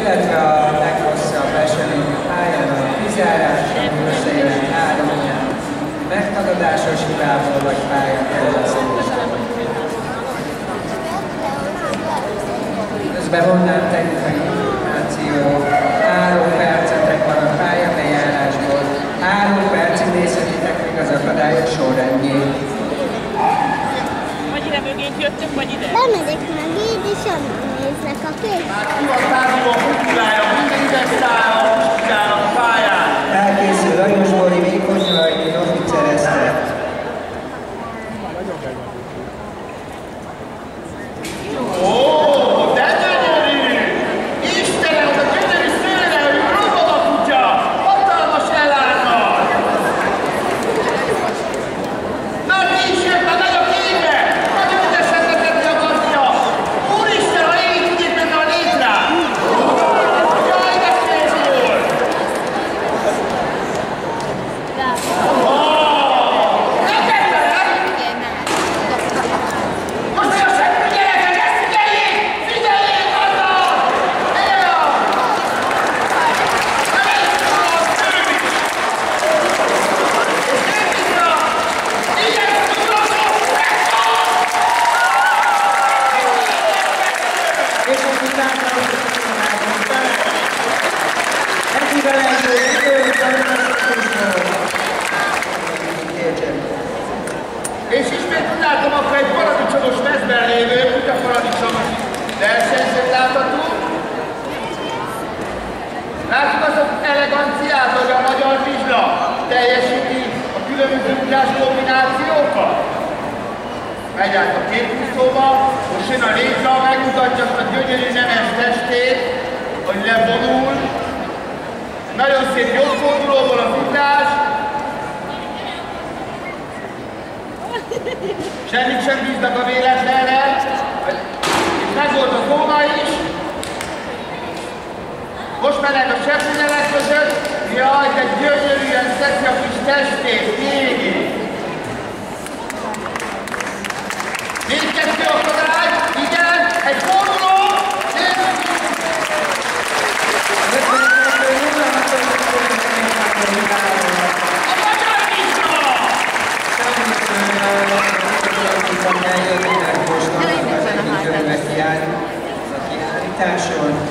illetve a legrosszabb eseményű pályán a kizárása, összejelent áramján, megtagadásos hibából vagy pályakerülesztésben. Közbevonnám technikai információ, 3 percetek van a pályabejárásból, 3 perc idézheti technik az akadályok sorrendjét. Vagy ide mögénk jöttünk, vagy ide? Bemegyek meg így, és onnan néznek a kép. Elkészül Lajos Bori Vékonyhajdi oficerezte. És ismét látom akkor egy paradicsomos mezben lévő, kutaparadicsomos versenyzőt láthatunk. Látjuk azt az eleganciát, hogy a magyar vizsla teljesíti a különböző ugrás kombinációkat. Megy át a képúszóba, most jön a létra, megmutatja azt a gyönyörű nemes testét, hogy levonul. Nagyon szép jobbfordulóból az ugrás. Semmit sem bíznak a véletlenre, és meg volt a zóna is. Most mennek a seprűnelek között, jaj, de gyönyörűen szedni a kis testét végig. Még 2 akadály, igen, egy forduló, a kiállításon.